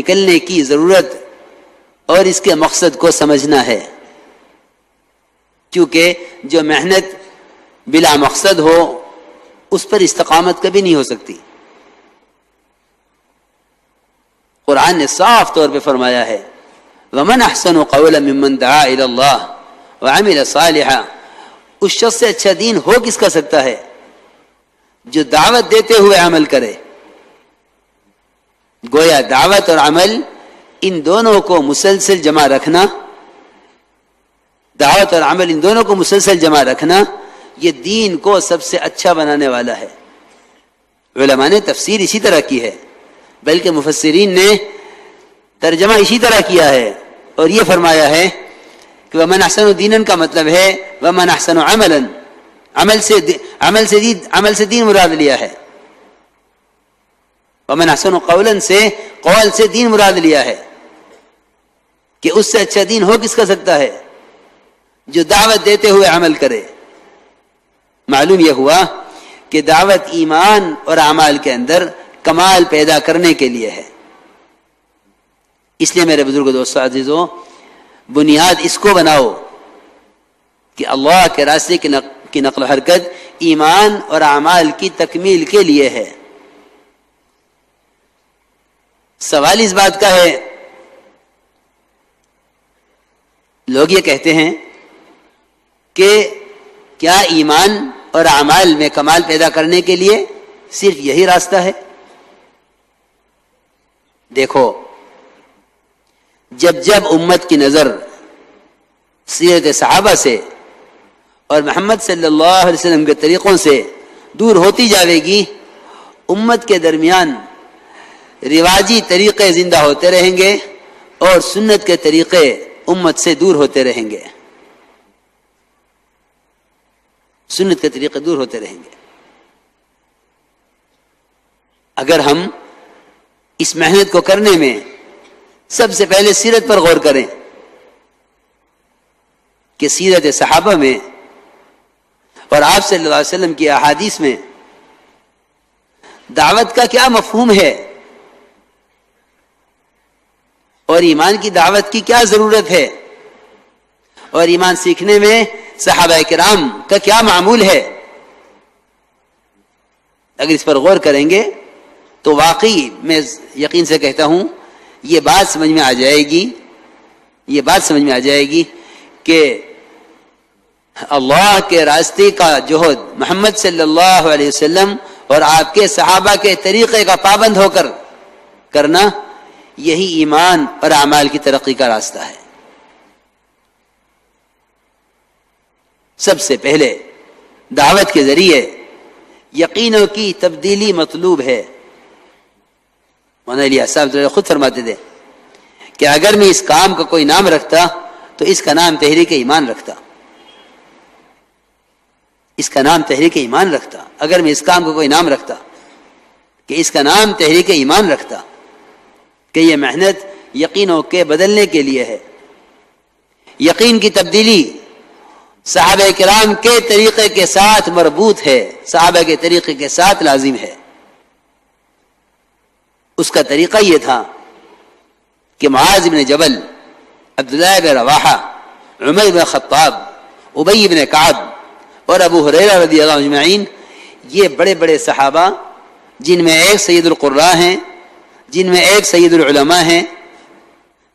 نکلنے کی ضرورت اور اس کے مقصد کو سمجھنا ہے، کیونکہ جو محنت بلا مقصد ہو اس پر استقامت کبھی نہیں ہو سکتی۔ قرآن نے صاف طور پہ فرمایا ہے وَمَنْ أَحْسَنُ قَوْلًا مِّمَّنْ دَعَا إِلَى اللَّهِ وَعَمِلَ صَالِحًا، اس شخص سے اچھا دین ہو کس کا سکتا ہے جو دعوت دیتے ہوئے عمل کرے۔ گویا دعوت اور عمل ان دونوں کو مسلسل جمع رکھنا، دعوت اور عمل ان دونوں کو مسلسل جمع رکھنا یہ دین کو سب سے اچھا بنانے والا ہے۔ علماء نے تفسیر اسی طرح کی ہے، بلکہ مفسرین نے ترجمہ اسی طرح کیا ہے اور یہ فرمایا ہے کہ وَمَنْ أَحْسَنُ دِينًا کا مطلب ہے وَمَنْ أَحْسَنُ عَمَلًا، عمل سے دین مراد لیا ہے۔ وَمَنْ أَحْسَنُ قَوْلًا سے قول سے دین مراد لیا ہے کہ اس سے اچھا دین ہو کس کا سکتا ہے جو دعوت دیتے ہوئے عمل کرے۔ معلوم یہ ہوا کہ دعوت ایمان اور اعمال کے اندر کمال پیدا کرنے کے لیے ہے۔ اس لیے میرے بزرگ دوستو عزیزوں، بنیاد اس کو بناؤ کہ اللہ کے راستے کی نقل و حرکت ایمان اور اعمال کی تکمیل کے لیے ہے۔ سوال اس بات کا ہے، لوگ یہ کہتے ہیں کہ کیا ایمان اور اعمال میں کمال پیدا کرنے کے لیے صرف یہی راستہ ہے؟ دیکھو، جب امت کی نظر سیرت صحابہ سے اور محمد صلی اللہ علیہ وسلم کے طریقوں سے دور ہوتی جاوے گی، امت کے درمیان رواجی طریقے زندہ ہوتے رہیں گے اور سنت کے طریقے امت سے دور ہوتے رہیں گے، سنت کے طریقے دور ہوتے رہیں گے۔ اگر ہم اس محنت کو کرنے میں سب سے پہلے سیرت پر غور کریں کہ سیرت صحابہ میں اور آپ صلی اللہ علیہ وسلم کی احادیث میں دعوت کا کیا مفہوم ہے اور ایمان کی دعوت کی کیا ضرورت ہے اور ایمان سیکھنے میں صحابہ کرام کا کیا معمول ہے، اگر اس پر غور کریں گے تو واقعی میں یقین سے کہتا ہوں یہ بات سمجھ میں آ جائے گی کہ اللہ کے راستے کا جہد محمد صلی اللہ علیہ وسلم اور آپ کے صحابہ کے طریقے کا پابند ہو کر کرنا یہی ایمان اور اعمال کی ترقی کا راستہ ہے۔ سب سے پہلے دعوت کے ذریعے یقینوں کی تبدیلی مطلوب ہے۔ مولانا الیاس صاحب خود فرماتے تھے کہ اگر میں اس کام کا کوئی نام رکھتا تو اس کا نام تحریک ایمان رکھتا، اس کا نام تحریک ایمان رکھتا۔ اگر میں اس کام کو کوئی نام رکھتا کہ اس کا نام تحریک ایمان رکھتا، کہ یہ محنت یقینوں کے بدلنے کے لیے ہے، یقین کی تبدیلی صحابہ کرام کے طریقے کے ساتھ مربوط ہے، صحابہ کے طریقے کے ساتھ لازم ہے۔ اس کا طریقہ یہ تھا کہ معاذ بن جبل، عبداللہ بن رواحہ، عمر بن خطاب، ابی بن کعب اور ابو ہریرہ رضی اللہ عنہ اجمعین، یہ بڑے بڑے صحابہ جن میں ایک سید القراء ہیں، جن میں ایک سید العلماء ہیں،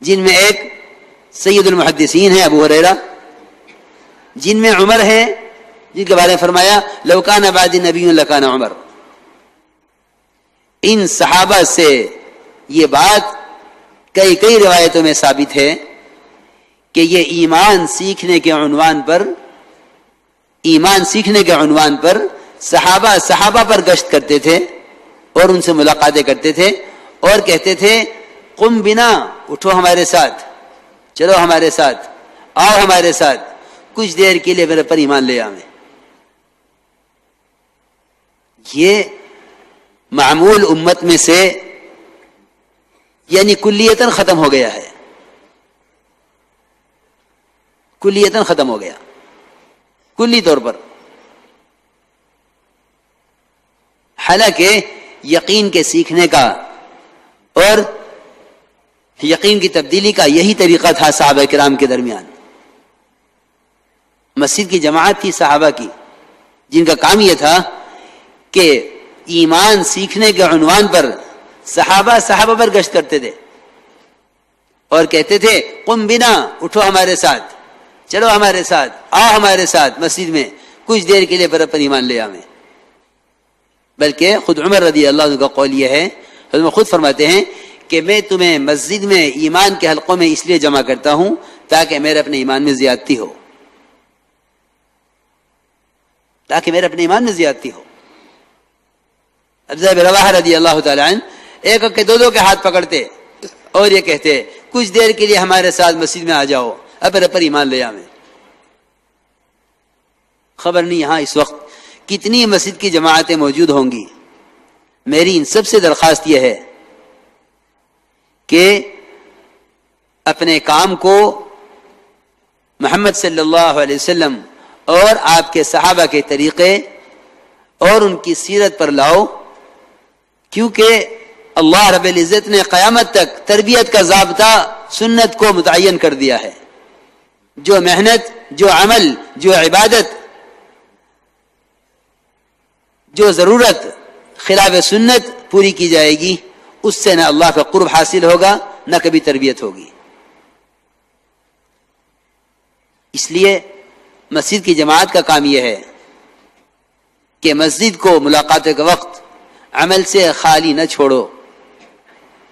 جن میں ایک سید المحدثین ہیں ابو ہریرہ، جن میں عمر ہے جن کے بارے میں فرمایا لو کان بعدی نبی لکان عمر۔ ان صحابہ سے یہ بات کئی روایتوں میں ثابت ہے کہ یہ ایمان سیکھنے کے عنوان پر صحابہ پر گشت کرتے تھے اور ان سے ملاقاتیں کرتے تھے اور کہتے تھے قم بنا، اٹھو ہمارے ساتھ، چلو ہمارے ساتھ، آؤ ہمارے ساتھ، کچھ دیر کے لیے میرے پر ایمان لے آویں۔ یہ معمول امت میں سے یعنی کلیتاً ختم ہو گیا ہے، کلیتاً ختم ہو گیا، کلی طور پر۔ حالانکہ یقین کے سیکھنے کا اور یقین کی تبدیلی کا یہی طریقہ تھا صحابہ کرام کے درمیان. مسجد کی جماعت تھی صحابہ کی، جن کا کام یہ تھا کہ ایمان سیکھنے کے عنوان پر صحابہ پر گشت کرتے تھے اور کہتے تھے قم بنا، اٹھو ہمارے ساتھ، چلو ہمارے ساتھ، آؤ ہمارے ساتھ مسجد میں کچھ دیر کے لیے پر ایمان لے آویں. بلکہ خود عمر رضی اللہ عنہ کا قول یہ ہے، حضرت خود فرماتے ہیں کہ میں تمہیں مسجد میں ایمان کے حلقوں میں اس لیے جمع کرتا ہوں تاکہ میرے اپنے ایمان میں زیادتی ہو، عبداللہ بن رواحہ رضی اللہ تعالی عنہ ایک کے دو کے ہاتھ پکڑتے اور یہ کہتے کچھ دیر کے لیے ہمارے ساتھ مسجد میں آ جاؤ، پر ایمان لے آویں. خبر نہیں یہاں اس وقت کتنی مسجد کی جماعتیں موجود ہوں گی. میری ان سب سے درخواست یہ ہے کہ اپنے کام کو محمد صلی اللہ علیہ وسلم اور آپ کے صحابہ کے طریقے اور ان کی سیرت پر لاؤ، کیونکہ اللہ رب العزت نے قیامت تک تربیت کا ضابطہ سنت کو متعین کر دیا ہے. جو محنت، جو عمل، جو عبادت، جو ضرورت خلاف سنت پوری کی جائے گی، اس سے نہ اللہ کا قرب حاصل ہوگا نہ کبھی تربیت ہوگی. اس لیے مسجد کی جماعت کا کام یہ ہے کہ مسجد کو ملاقات کے وقت عمل سے خالی نہ چھوڑو،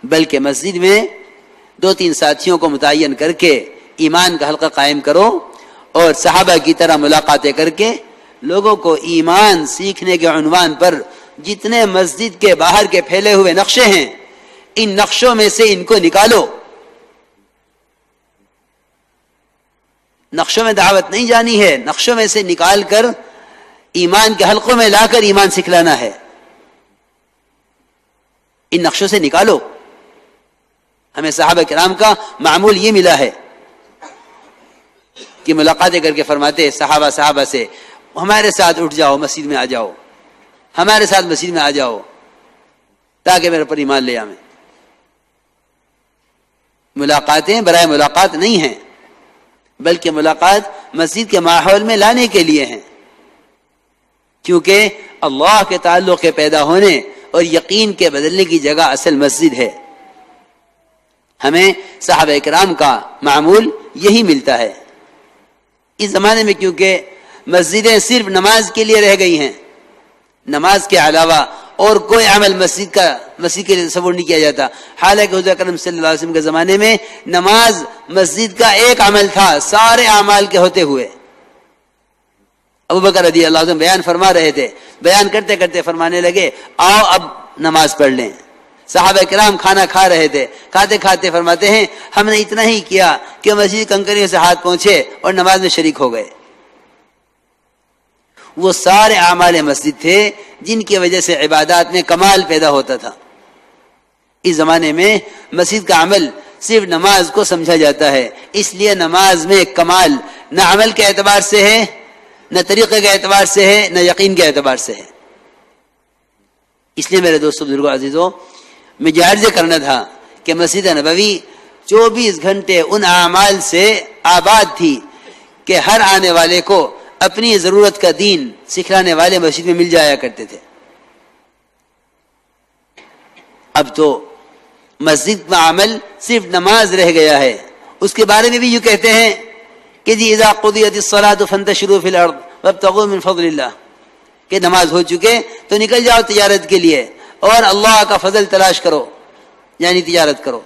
بلکہ مسجد میں 2-3 ساتھیوں کو متعین کر کے ایمان کا حلقہ قائم کرو اور صحابہ کی طرح ملاقاتیں کر کے لوگوں کو ایمان سیکھنے کے عنوان پر جتنے مسجد کے باہر کے پھیلے ہوئے نقشے ہیں، ان نقشوں میں سے ان کو نکالو. نقشوں میں دعوت نہیں جانی ہے، نقشوں میں سے نکال کر ایمان کے حلقوں میں لا کر ایمان سکھلانا ہے. ان نقشوں سے نکالو. ہمیں صحابہ کرام کا معمول یہ ملا ہے کہ ملاقاتیں کر کے فرماتے صحابہ سے ہمارے ساتھ اٹھ جاؤ، مسجد میں آ جاؤ، ہمارے ساتھ مسجد میں آ جاؤ تاکہ میرے پر ایمان لے آویں. ملاقاتیں برائے ملاقات نہیں ہیں، بلکہ ملاقات مسجد کے ماحول میں لانے کے لیے ہیں، کیونکہ اللہ کے تعلق کے پیدا ہونے اور یقین کے بدلنے کی جگہ اصل مسجد ہے. ہمیں صحابہ کرام کا معمول یہی ملتا ہے. اس زمانے میں کیونکہ مسجدیں صرف نماز کے لیے رہ گئی ہیں، نماز کے علاوہ اور کوئی عمل مسجد کے لیے تصور نہیں کیا جاتا. حالانکہ حضور اکرم صلی اللہ علیہ وسلم کے زمانے میں نماز مسجد کا ایک عمل تھا سارے اعمال کے ہوتے ہوئے. ابوبکر رضی اللہ عنہ بیان فرما رہے تھے، بیان کرتے کرتے فرمانے لگے آؤ اب نماز پڑھ لیں. صحابہ کرام کھانا کھا رہے تھے، کھاتے کھاتے فرماتے ہیں ہم نے اتنا ہی کیا کہ مسجد کنکریوں سے ہاتھ پہنچے اور نماز میں شریک ہو گئے. وہ سارے اعمال مسجد تھے جن کی وجہ سے عبادات میں کمال پیدا ہوتا تھا. اس زمانے میں مسجد کا عمل صرف نماز کو سمجھا جاتا ہے، اس لیے نماز میں کمال نہ عمل کے اعتبار سے ہے، نہ طریقے کے اعتبار سے ہے، نہ یقین کے اعتبار سے ہے. اس لیے میرے دوستو بزرگوں عزیزوں، میں یہ عرض کرنا تھا کہ مسجد نبوی 24 گھنٹے ان اعمال سے آباد تھی کہ ہر آنے والے کو اپنی ضرورت کا دین سکھلانے والے مسجد میں مل جایا کرتے تھے. اب تو مسجد کا عمل صرف نماز رہ گیا ہے. اس کے بارے میں بھی یوں کہتے ہیں کہ جی اذا قضیت الصلاۃ فانتشروا فی الارض وابتغوا من فضل اللہ، کہ نماز ہو چکے تو نکل جاؤ تجارت کے لیے اور اللہ کا فضل تلاش کرو، یعنی تجارت کرو.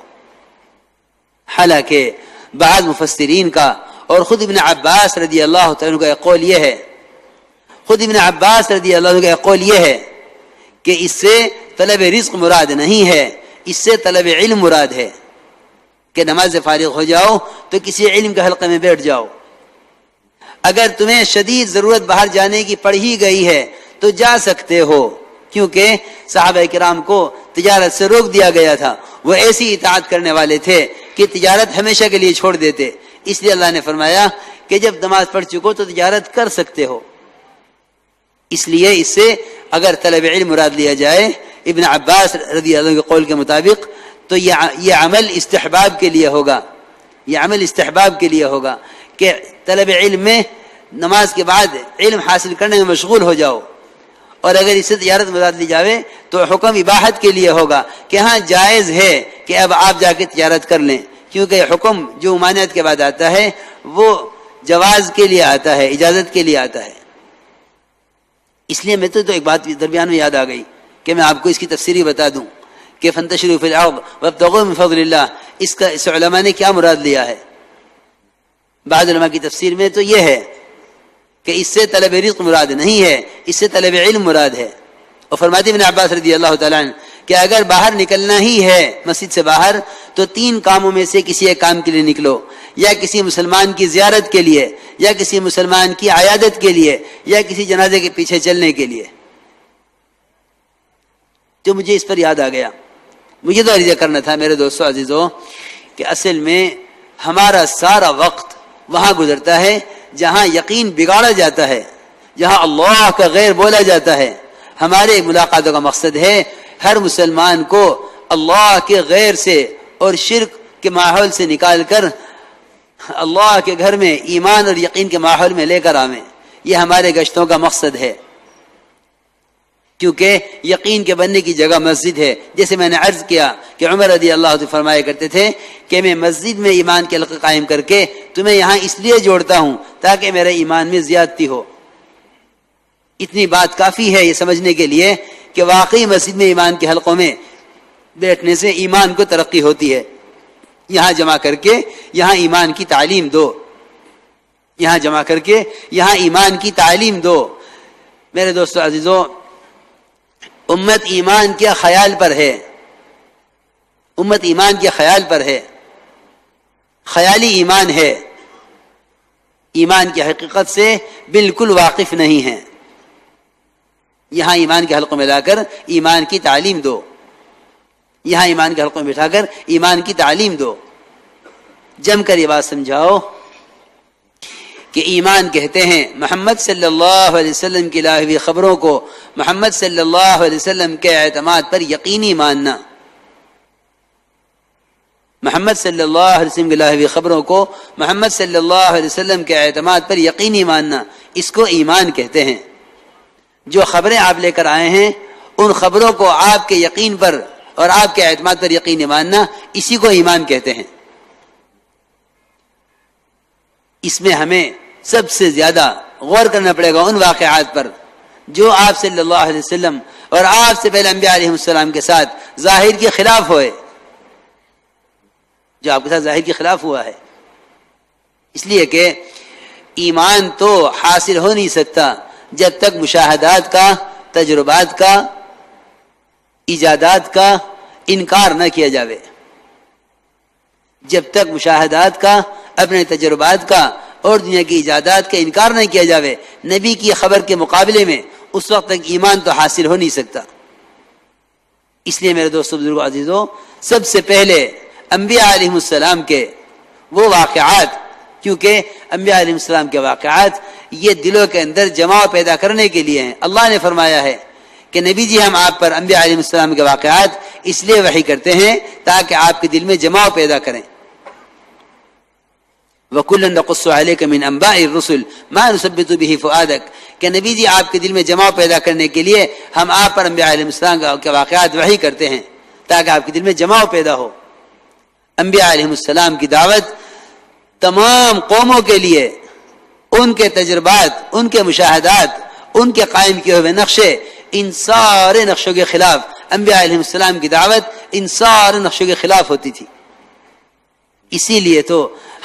حالانکہ بعض مفسرین کا اور خود ابن عباس رضی اللہ تعالیٰ کا قول یہ ہے، خود ابن عباس رضی اللہ عنہ کا قول یہ ہے کہ اس سے طلب رزق مراد نہیں ہے، اس سے طلب علم مراد ہے کہ نماز سے فارغ ہو جاؤ تو کسی علم کے حلقے میں بیٹھ جاؤ. اگر تمہیں شدید ضرورت باہر جانے کی پڑ ہی گئی ہے تو جا سکتے ہو، کیونکہ صحابہ کرام کو تجارت سے روک دیا گیا تھا. وہ ایسی اطاعت کرنے والے تھے کہ تجارت ہمیشہ کے لیے چھوڑ دیتے. اس لیے اللہ نے فرمایا کہ جب نماز پڑھ چکو تو تجارت کر سکتے ہو. اس لیے اس سے اگر طلب علم مراد لیا جائے ابن عباس رضی اللہ عنہ کے قول کے مطابق تو یہ عمل استحباب کے لیے ہوگا، یہ عمل استحباب کے لیے ہوگا کہ طلب علم میں نماز کے بعد علم حاصل کرنے میں مشغول ہو جاؤ، اور اگر اس سے تجارت مراد لی جاوے تو حکم اباحت کے لیے ہوگا کہ ہاں جائز ہے کہ اب آپ جا کے تجارت کر لیں، کیونکہ حکم جو ممانعت کے بعد آتا ہے وہ جواز کے لیے آتا ہے، اجازت کے لیے آتا ہے۔ اس لیے میں تو ایک بات درمیان میں یاد آ گئی کہ میں آپ کو اس کی تفسیری بتا دوں کہ فانتشروا فی الارض وابتغوا من فضل اللہ، اس کا اس علماء نے کیا مراد لیا ہے۔ بعض علماء کی تفسیر میں تو یہ ہے کہ اس سے طلب رزق مراد نہیں ہے، اس سے طلب علم مراد ہے۔ اور فرماتے ابن عباس رضی اللہ تعالیٰ عنہ کہ اگر باہر نکلنا ہی ہے مسجد سے باہر تو 3 کاموں میں سے کسی ایک کام کے لیے نکلو، یا کسی مسلمان کی زیارت کے لیے، یا کسی مسلمان کی عیادت کے لیے، یا کسی جنازے کے پیچھے چلنے کے لیے۔ تو مجھے اس پر یاد آ گیا، مجھے تو عرض کرنا تھا میرے دوستو عزیزو کہ اصل میں ہمارا سارا وقت وہاں گزرتا ہے جہاں یقین بگاڑا جاتا ہے، جہاں اللہ کا غیر بولا جاتا ہے۔ ہمارے ملاقاتوں کا مقصد ہے ہر مسلمان کو اللہ کے غیر سے اور شرک کے ماحول سے نکال کر اللہ کے گھر میں ایمان اور یقین کے ماحول میں لے کر آویں۔ یہ ہمارے گشتوں کا مقصد ہے، کیونکہ یقین کے بننے کی جگہ مسجد ہے۔ جیسے میں نے عرض کیا کہ عمر رضی اللہ عنہ فرمایا کرتے تھے کہ میں مسجد میں ایمان کے حلقے قائم کر کے تمہیں یہاں اس لیے جوڑتا ہوں تاکہ میرے ایمان میں زیادتی ہو۔ اتنی بات کافی ہے یہ سمجھنے کے لیے کہ واقعی مسجد میں ایمان کے حلقوں میں بیٹھنے سے ایمان کو ترقی ہوتی ہے۔ یہاں جمع کر کے یہاں ایمان کی تعلیم دو، یہاں جمع کر کے یہاں ایمان کی تعلیم دو۔ میرے دوستو عزیزو، امت ایمان کے خیال پر ہے، امت ایمان کے خیال پر ہے، خیالی ایمان ہے، ایمان کی حقیقت سے بالکل واقف نہیں ہے۔ یہاں ایمان کے حلقوں میں لا کر ایمان کی تعلیم دو، یہاں ایمان کے حلقوں میں بٹھا کر ایمان کی تعلیم دو۔ جم کر یہ بات سمجھاؤ کہ ایمان کہتے ہیں محمد صلی اللہ علیہ وسلم کی لائی ہوئی خبروں کو محمد صلی اللہ علیہ وسلم کے اعتماد پر یقینی ماننا، محمد صلی اللہ علیہ وسلم کی لائی ہوئی خبروں کو محمد صلی اللہ علیہ وسلم کے اعتماد پر یقینی ماننا، اس کو ایمان کہتے ہیں۔ جو خبریں آپ لے کر آئے ہیں ان خبروں کو آپ کے یقین پر اور آپ کے اعتماد پر یقینی ماننا، اسی کو ایمان کہتے ہیں۔ اس میں ہمیں سب سے زیادہ غور کرنا پڑے گا ان واقعات پر جو آپ صلی اللہ علیہ وسلم اور آپ سے پہلے انبیاء علیہ السلام کے ساتھ ظاہر کے خلاف ہوئے، جو آپ کے ساتھ ظاہر کے خلاف ہوا ہے۔ اس لیے کہ ایمان تو حاصل ہو نہیں سکتا جب تک مشاہدات کا، تجربات کا، ایجادات کا انکار نہ کیا جاوے۔ جب تک مشاہدات کا، اپنے تجربات کا اور دنیا کی ایجادات کا انکار نہیں کیا جاوے نبی کی خبر کے مقابلے میں، اس وقت تک ایمان تو حاصل ہو نہیں سکتا۔ اس لیے میرے دوستو بزرگو عزیزو، سب سے پہلے انبیاء علیہ السلام کے وہ واقعات، کیونکہ انبیاء علیہ السلام کے واقعات یہ دلوں کے اندر جماع پیدا کرنے کے لیے ہیں۔ اللہ نے فرمایا ہے کہ نبی جی ہم آپ پر انبیاء علیہ السلام کے واقعات اس لیے وحی کرتے ہیں تاکہ آپ کے دل میں جماع پیدا کریں۔ وَكُلًّا نَقُصُّ عَلَيْكَ مِنْ أَنْبَاءِ الرُّسُلِ مَا نُثَبِّتُ بِهِ فُؤَادَكَ کہ نبی جی آپ کے دل میں جماع پیدا کرنے کے لیے ہم آپ پر انبیاء علیہ السلام کے واقعات وحی کرتے ہیں تاکہ آپ کے دل میں جماع پیدا ہو۔ انبیاء علیہ السلام کی دعوت تمام قوموں کے لیے ان کے تجربات، ان کے مشاہدات، ان کے قائم کیے ہوئے نقشے، ان سارے نقشوں کے خلاف انبیاء علیہ السلام کی دعوت ان سارے نقشوں کے خلاف ہوتی تھی۔ اسی لیے تو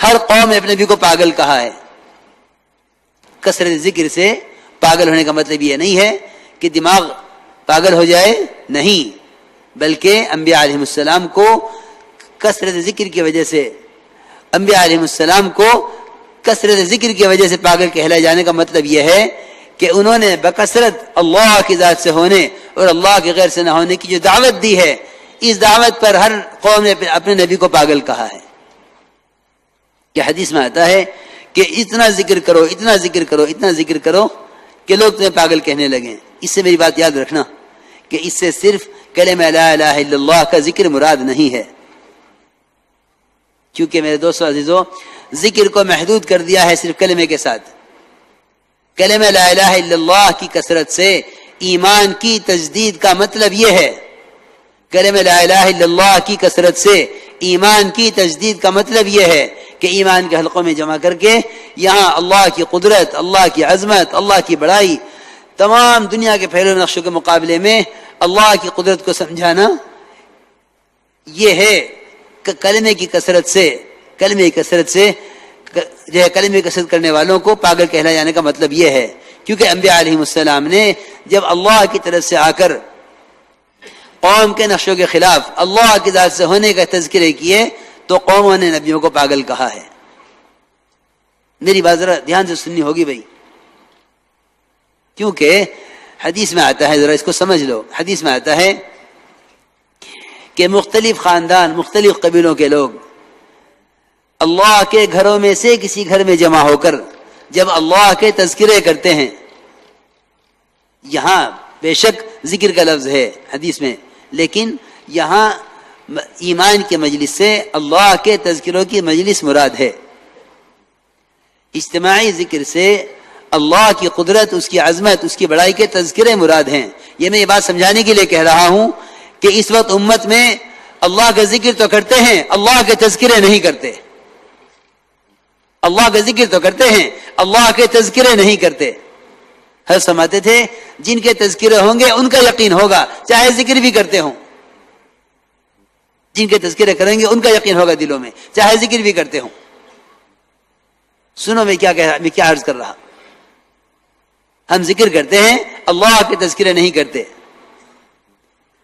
ہر قوم نے اپنے نبی کو پاگل کہا ہے۔ کثرت ذکر سے پاگل ہونے کا مطلب یہ نہیں ہے کہ دماغ پاگل ہو جائے، نہیں، بلکہ انبیاء علیہ السلام کو کثرت ذکر کی وجہ سے، انبیاء علیہ السلام کو کثرت ذکر کی وجہ سے پاگل کہلائے جانے کا مطلب یہ ہے کہ انہوں نے بکثرت اللہ کی ذات سے ہونے اور اللہ کے غیر سے نہ ہونے کی جو دعوت دی ہے، اس دعوت پر ہر قوم نے اپنے نبی کو پاگل کہا ہے۔ کہ حدیث میں آتا ہے کہ اتنا ذکر کرو، اتنا ذکر کرو، اتنا ذکر کرو کہ لوگ تمہیں پاگل کہنے لگیں۔ اس سے میری بات یاد رکھنا کہ اس سے صرف کلمہ لا الہ الا اللہ کا ذکر مراد نہیں ہے، کیونکہ میرے دوستو عزیزو ذکر کو محدود کر دیا ہے صرف کلمے کے ساتھ۔ کلمہ لا الہ الا اللہ کی کثرت سے ایمان کی تجدید کا مطلب یہ ہے، کلمہ لا الہ الا اللہ کی کثرت سے ایمان کی تجدید کا مطلب یہ ہے کہ ایمان کے حلقوں میں جمع کر کے یہاں اللہ کی قدرت، اللہ کی عظمت، اللہ کی بڑائی، تمام دنیا کے پھیلے نقشوں کے مقابلے میں اللہ کی قدرت کو سمجھانا، یہ ہے کہ کلمے کی کثرت سے جو ہے کلمے کی کثرت کرنے والوں کو پاگل کہلا جانے کا مطلب یہ ہے، کیونکہ انبیاء علیہ السلام نے جب اللہ کی طرف سے آ کر قوم کے نقشوں کے خلاف اللہ کی ذات سے ہونے کا تذکرے کیے تو قوموں نے نبیوں کو پاگل کہا ہے۔ میری بات ذرا دھیان سے سننی ہوگی بھائی، کیونکہ حدیث میں آتا ہے، ذرا اس کو سمجھ لو، حدیث میں آتا ہے کہ مختلف خاندان، مختلف قبیلوں کے لوگ اللہ کے گھروں میں سے کسی گھر میں جمع ہو کر جب اللہ کے تذکرے کرتے ہیں، یہاں بے شک ذکر کا لفظ ہے حدیث میں، لیکن یہاں ایمان کے مجلس سے اللہ کے تذکروں کی مجلس مراد ہے۔ اجتماعی ذکر سے اللہ کی قدرت، اس کی عظمت، اس کی بڑائی کے تذکرے مراد ہیں۔ یہ میں یہ بات سمجھانے کے لیے کہہ رہا ہوں کہ اس وقت امت میں اللہ کا ذکر تو کرتے ہیں، اللہ کے تذکرے نہیں کرتے۔ اللہ کا ذکر تو کرتے ہیں، اللہ کے تذکرے نہیں کرتے۔ حضرت فرماتے تھے جن کے تذکرے ہوں گے ان کا یقین ہوگا چاہے ذکر بھی کرتے ہوں، جن کے تذکرے کریں گے ان کا یقین ہوگا دلوں میں چاہے ذکر بھی کرتے ہوں۔ سنو میں کیا عرض کر رہا، ہم ذکر کرتے ہیں، اللہ کے تذکرے نہیں کرتے۔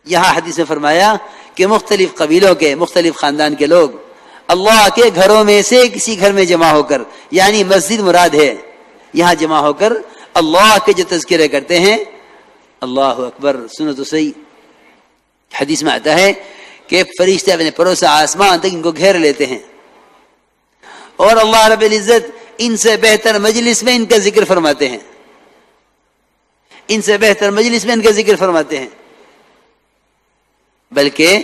یہاں حدیث میں فرمایا کہ مختلف قبیلوں کے، مختلف خاندان کے لوگ اللہ کے گھروں میں سے کسی گھر میں جمع ہو کر، یعنی مسجد مراد ہے، یہاں جمع ہو کر اللہ کے جو تذکرے کرتے ہیں، اللہ اکبر، سنو تو صحیح، حدیث میں آتا ہے کہ فرشتے اپنے پروں سے آسمان تک ان کو گھیر لیتے ہیں اور اللہ رب العزت ان سے بہتر مجلس میں ان کا ذکر فرماتے ہیں، ان سے بہتر مجلس میں ان کا ذکر فرماتے ہیں۔ بلکہ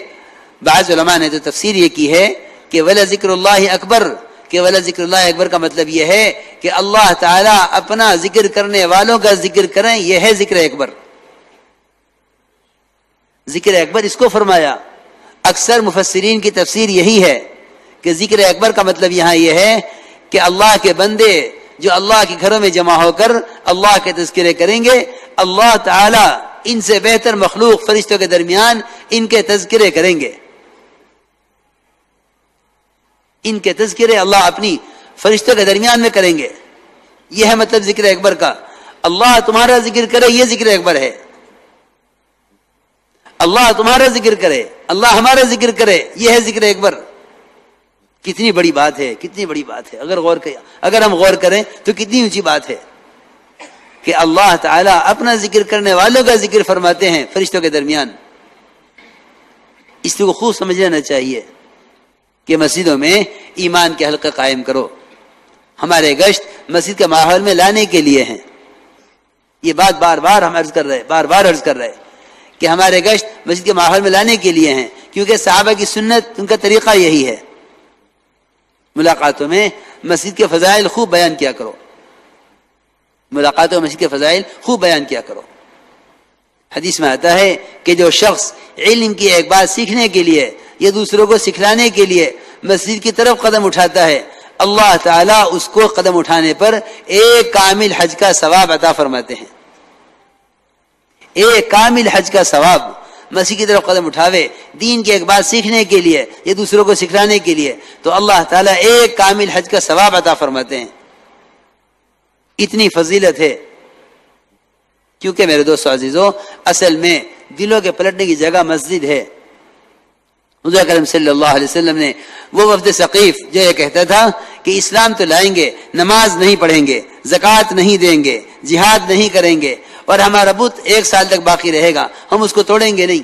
بعض علماء نے تو تفسیر یہ کی ہے کہ وَلَا ذِكْرُ اللَّهِ أَكْبَرُ، کہ وَلَا ذِكْرُ اللَّهِ أَكْبَرُ کا مطلب یہ ہے کہ اللہ تعالیٰ اپنا ذکر کرنے والوں کا ذکر کریں، یہ ہے ذکر اکبر۔ ذکر اکبر اس کو فرمایا۔ اکثر مفسرین کی تفسیر یہی ہے کہ ذکر اکبر کا مطلب یہاں یہ ہے کہ اللہ کے بندے جو اللہ کے گھروں میں جمع ہو کر اللہ کے تذکرے کریں گے، اللہ تعالیٰ ان سے بہتر مخلوق فرشتوں کے درمیان ان کے تذکرے کریں گے، ان کے تذکرے اللہ اپنی فرشتوں کے درمیان میں کریں گے۔ یہ ہے مطلب ذکر اکبر کا، اللہ تمہارا ذکر کرے، یہ ذکر اکبر ہے۔ اللہ تمہارا ذکر کرے، اللہ ہمارا ذکر کرے، یہ ہے ذکر اکبر۔ کتنی بڑی بات ہے، کتنی بڑی بات ہے، اگر ہم غور کریں تو کتنی اونچی بات ہے کہ اللہ تعالیٰ اپنا ذکر کرنے والوں کا ذکر فرماتے ہیں فرشتوں کے درمیان۔ اس کو خوب سمجھ لینا چاہیے کہ مسجدوں میں ایمان کے حلقے قائم کرو۔ ہمارے گشت مسجد کے ماحول میں لانے کے لیے ہیں، یہ بات بار بار ہم عرض کر رہے کہ ہمارے گشت مسجد کے ماحول میں لانے کے لیے ہیں، کیونکہ صحابہ کی سنت، ان کا طریقہ یہی ہے۔ ملاقاتوں میں مسجد کے فضائل خوب بیان کیا کرو، ملاقاتوں میں مسجد کے فضائل خوب بیان کیا کرو۔ حدیث میں آتا ہے کہ جو شخص علم کی ایک بات سیکھنے کے لیے یا دوسروں کو سکھلانے کے لیے مسجد کی طرف قدم اٹھاتا ہے، اللہ تعالیٰ اس کو قدم اٹھانے پر ایک کامل حج کا ثواب عطا فرماتے ہیں۔ ایک کامل حج کا ثواب، مسیح کی طرف قدم اٹھاوے دین کی ایک بات سیکھنے کے لیے یا دوسروں کو سکھلانے کے لیے، تو اللہ تعالیٰ ایک کامل حج کا ثواب عطا فرماتے ہیں۔ اتنی فضیلت ہے، کیونکہ میرے دوستو عزیزو اصل میں دلوں کے پلٹنے کی جگہ مسجد ہے۔ حضور اکرم صلی اللہ علیہ وسلم نے وہ وفد ثقیف جو یہ کہتا تھا کہ اسلام تو لائیں گے، نماز نہیں پڑھیں گے، زکوٰۃ نہیں دیں گے، جہاد نہیں کریں گے، اور ہمارا بت 1 سال تک باقی رہے گا، ہم اس کو توڑیں گے نہیں،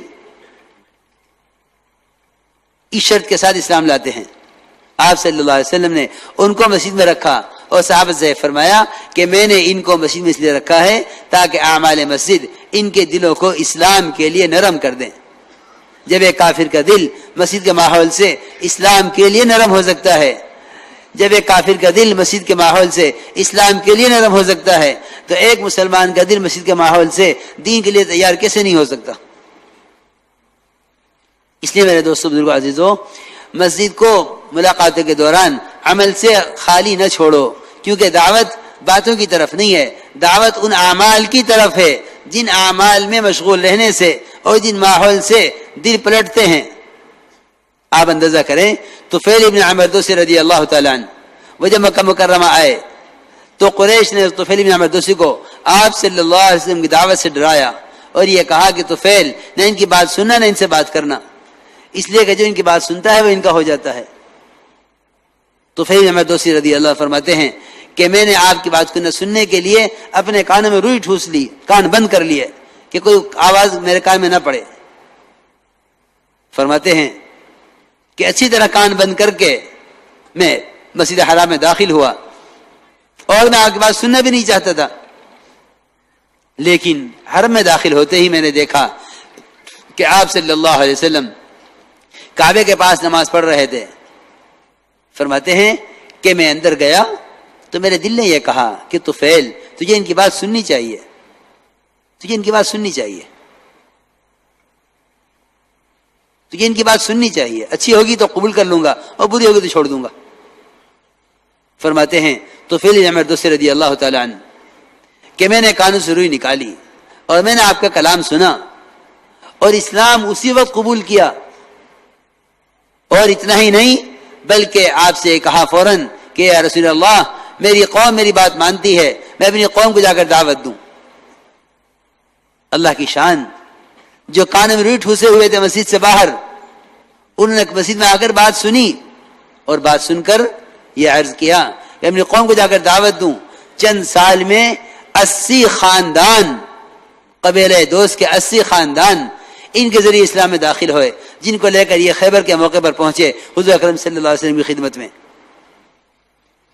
اس شرط کے ساتھ اسلام لاتے ہیں۔ آپ صلی اللہ علیہ وسلم نے ان کو مسجد میں رکھا اور صحابہ سے فرمایا کہ میں نے ان کو مسجد میں اس لیے رکھا ہے تاکہ اعمال مسجد ان کے دلوں کو اسلام کے لیے نرم کر دیں، جب ایک کافر کا دل مسجد کے ماحول سے اسلام کے لیے نرم ہو سکتا ہے، جب ایک کافر کا دل مسجد کے ماحول سے اسلام کے لیے نرم ہو سکتا ہے تو ایک مسلمان کا دل مسجد کے ماحول سے دین کے لیے تیار کیسے نہیں ہو سکتا؟ اس لیے میرے دوستو، بزرگوں، عزیزوں، مسجد کو ملاقاتوں کے دوران عمل سے خالی نہ چھوڑو، کیونکہ دعوت باتوں کی طرف نہیں ہے، دعوت ان اعمال کی طرف ہے جن اعمال میں مشغول رہنے سے اور جن ماحول سے دل پلٹتے ہیں۔ آپ اندازہ کریں، طفیل ابن عمر دوسی رضی اللہ تعالیٰ عنہ وہ جب مکہ مکرمہ آئے تو قریش نے طفیل ابن عمر دوسی کو آپ صلی اللہ علیہ وسلم کی دعوت سے ڈرایا اور یہ کہا کہ طفیل، نہ ان کی بات سننا نہ ان سے بات کرنا، اس لیے کہ جو ان کی بات سنتا ہے وہ ان کا ہو جاتا ہے۔ طفیل ابن عمر دوسی رضی اللہ فرماتے ہیں کہ میں نے آپ کی بات کو نہ سننے کے لیے اپنے کانوں میں روئی ٹھوس لی، کان بند کر لیے کہ کوئی آواز میرے کان میں نہ پڑے۔ فرماتے ہیں کہ اچھی طرح کان بند کر کے میں مسجد حرام میں داخل ہوا اور میں آپ کی بات سننا بھی نہیں چاہتا تھا، لیکن حرم میں داخل ہوتے ہی میں نے دیکھا کہ آپ صلی اللہ علیہ وسلم کعبے کے پاس نماز پڑھ رہے تھے۔ فرماتے ہیں کہ میں اندر گیا تو میرے دل نے یہ کہا کہ طفیل، تجھے ان کی بات سننی چاہیے، تجھے ان کی بات سننی چاہیے، تجھے ان کی بات سننی چاہیے، اچھی ہوگی تو قبول کر لوں گا اور بری ہوگی تو چھوڑ دوں گا۔ فرماتے ہیں طفیل ابن عمر دوسی رضی اللہ تعالیٰ عنہ کہ میں نے کانوں سے روئی نکالی اور میں نے آپ کا کلام سنا اور اسلام اسی وقت قبول کیا، اور اتنا ہی نہیں بلکہ آپ سے کہا فوراً کہ یا رسول اللہ، میری قوم میری بات مانتی ہے، میں اپنی قوم کو جا کر دعوت دوں۔ اللہ کی شان، جو کان میں روئی ٹھوسے ہوئے تھے مسجد سے باہر، انہوں نے مسجد میں آ کر بات سنی اور بات سن کر یہ عرض کیا کہ اپنی قوم کو جا کر دعوت دوں۔ چند سال میں 80 خاندان، قبیلہ دوست کے 80 خاندان ان کے ذریعے اسلام میں داخل ہوئے، جن کو لے کر یہ خیبر کے موقع پر پہنچے حضور اکرم صلی اللہ علیہ وسلم کی خدمت میں۔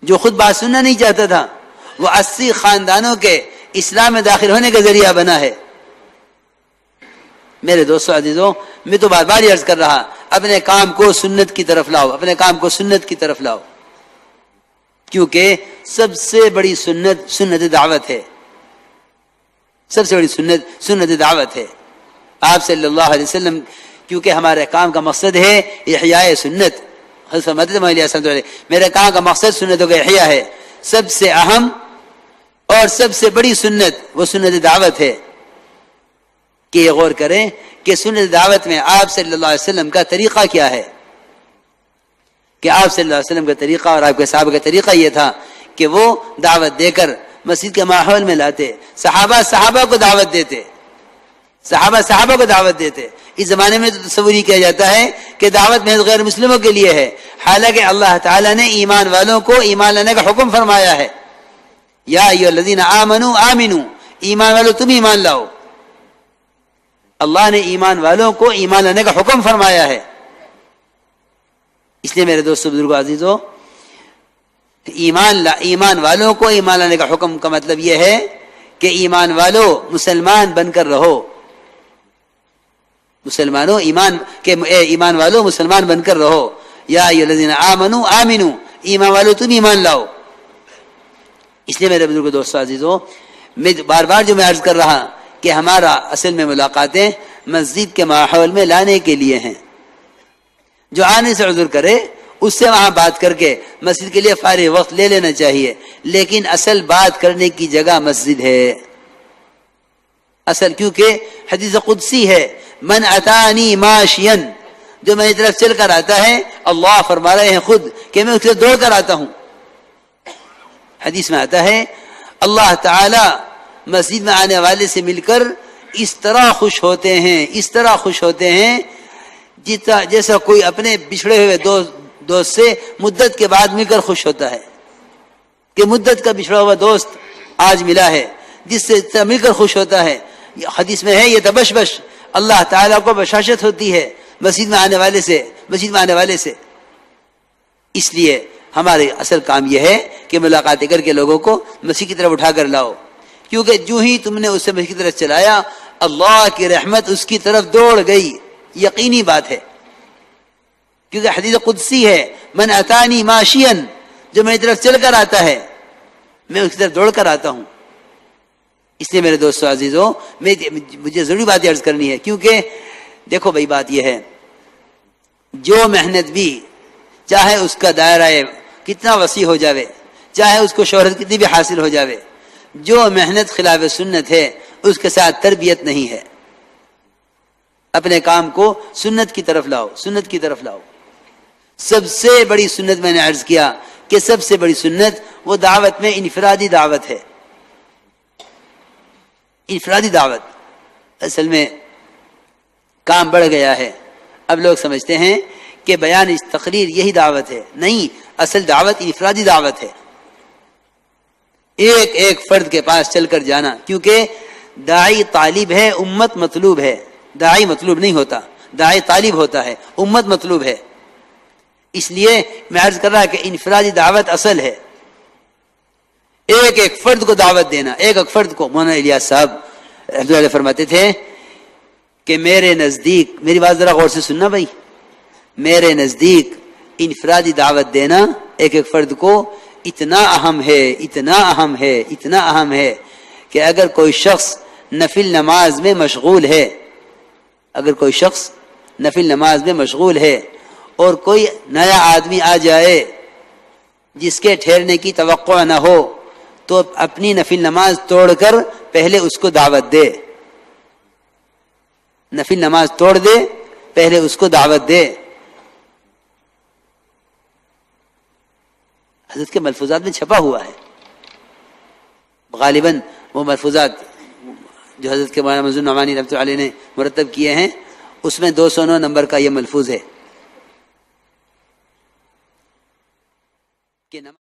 جو خود بات سننا نہیں چاہتا تھا وہ 80 خاندانوں کے اسلام میں داخل ہونے کا ذریعہ بنا ہے۔ میرے دوستو عزیزوں، میں تو بار بار یہ عرض کر رہا، اپنے کام کو سنت کی طرف لاؤ، اپنے کام کو سنت کی طرف لاؤ، کیونکہ سب سے بڑی سنت سنت دعوت ہے، سب سے بڑی سنت سنت دعوت ہے۔ آپ صلی اللہ علیہ وسلم، کیونکہ ہمارے کام کا مقصد ہے احیاء سنت، میرے کام کا مقصد سنتوں کا احیاء ہے۔ سب سے اہم اور سب سے بڑی سنت وہ سنت دعوت ہے کہ یہ غور کریں کہ سنت دعوت میں آپ صلی اللہ علیہ وسلم کا طریقہ کیا ہے، کہ آپ صلی اللہ علیہ وسلم کا طریقہ اور آپ کے صحابہ کا طریقہ یہ تھا کہ وہ دعوت دے کر مسجد کے ماحول میں لاتے، صحابہ کو دعوت دیتے، صحابہ کو دعوت دیتے۔ اس زمانے میں تو تصور ہی کیا جاتا ہے کہ دعوت محض غیر مسلموں کے لیے ہے، حالانکہ اللہ تعالیٰ نے ایمان والوں کو ایمان لانے کا حکم فرمایا ہے۔ یا ایھا الذین آمنوا آمنوا، ایمان والوں تم ایمان لاؤ۔ اللہ نے ایمان والوں کو ایمان لانے کا حکم فرمایا ہے۔ اس لیے میرے دوستو، بزرگوں، عزیزوں، ایمان والوں کو ایمان لانے کا حکم کا مطلب یہ ہے کہ ایمان والوں مسلمان بن کر رہو، مسلمانوں ایمان والوں مسلمان بن کر رہو۔ یا ایھا الذین آمنوا آمنوا، ایمان والوں تم ایمان لاؤ۔ اس لیے میرے بزرگوں، دوستو، عزیزوں، میں بار بار جو میں عرض کر رہا کہ ہمارا اصل میں ملاقاتیں مسجد کے ماحول میں لانے کے لیے ہیں۔ جو آنے سے عذر کرے اس سے وہاں بات کر کے مسجد کے لیے فارغ وقت لے لینا چاہیے، لیکن اصل بات کرنے کی جگہ مسجد ہے اصل، کیونکہ حدیث قدسی ہے، من اتانی ماشین، جو میری طرف چل کر آتا ہے، اللہ فرما رہے ہیں خود کہ میں اس کے دوڑ کر آتا ہوں۔ حدیث میں آتا ہے اللہ تعالی مسجد میں آنے والے سے مل کر اس طرح خوش ہوتے ہیں جیسا کوئی اپنے بچھڑے ہوئے دوست سے مدت کے بعد مل کر خوش ہوتا ہے، کہ مدت کا بچھڑا ہوا دوست آج ملا ہے، جس سے مل کر خوش ہوتا ہے۔ حدیث میں ہے یہ تبشبش، اللہ تعالیٰ کو بشاشت ہوتی ہے مسجد میں آنے والے سے۔ اس لیے ہمارے اصل کام یہ ہے کہ ملاقاتیں کر کے لوگوں کو مسجد کی طرف اٹھا کر لاؤ، کیونکہ جو ہی تم نے اسے مسجد کی طرف چلایا، اللہ کی رحمت اس کی طرف دوڑ گئی، یقینی بات ہے، کیونکہ حدیث قدسی ہے، من اتانی ماشین، جو میری طرف چل کر آتا ہے میں اس کی طرف دوڑ کر آتا ہوں۔ اس لیے میرے دوستو عزیزو، مجھے ضروری بات عرض کرنی ہے، کیونکہ دیکھو بھائی بات یہ ہے، جو محنت بھی چاہے اس کا دائرہ کتنا وسیع ہو جاوے، چاہے اس کو شہرت کتنی بھی حاصل ہو جاوے، جو محنت خلاف سنت ہے اس کے ساتھ تربیت نہیں ہے۔ اپنے کام کو سنت کی طرف لاؤ، سنت کی طرف لاؤ۔ سب سے بڑی سنت میں نے عرض کیا کہ سب سے بڑی سنت وہ دعوت میں انفرادی دعوت ہے، انفرادی دعوت۔ اصل میں کام بڑھ گیا ہے، اب لوگ سمجھتے ہیں کہ بیان اس تقریر یہی دعوت ہے، نہیں، اصل دعوت انفرادی دعوت ہے، ایک ایک فرد کے پاس چل کر جانا، کیونکہ داعی طالب ہے، امت مطلوب ہے۔ داعی مطلوب نہیں ہوتا، داعی طالب ہوتا ہے، امت مطلوب ہے۔ اس لیے میں عرض کر رہا کہ انفرادی دعوت اصل ہے، ایک ایک فرد کو دعوت دینا، ایک ایک فرد کو۔ مولانا الیاس صاحب رحمۃ اللہ علیہ فرماتے تھے کہ میرے نزدیک، میری بات ذرا غور سے سننا بھائی، میرے نزدیک انفرادی دعوت دینا ایک ایک فرد کو اتنا اہم ہے، اتنا اہم ہے، اتنا اہم ہے کہ اگر کوئی شخص نفل نماز میں مشغول ہے، اگر کوئی شخص نفل نماز میں مشغول ہے اور کوئی نیا آدمی آ جائے جس کے ٹھہرنے کی توقع نہ ہو، تو اپنی نفل نماز توڑ کر پہلے اس کو دعوت دے، نفل نماز توڑ دے، پہلے اس کو دعوت دے۔ حضرت کے ملفوظات میں چھپا ہوا ہے، غالباً وہ ملفوظات جو حضرت کے مولانا مظہر نعمانی رحمۃ اللہ علیہ نے مرتب کیے ہیں، اس میں 209 نمبر کا یہ ملفوظ ہے کہ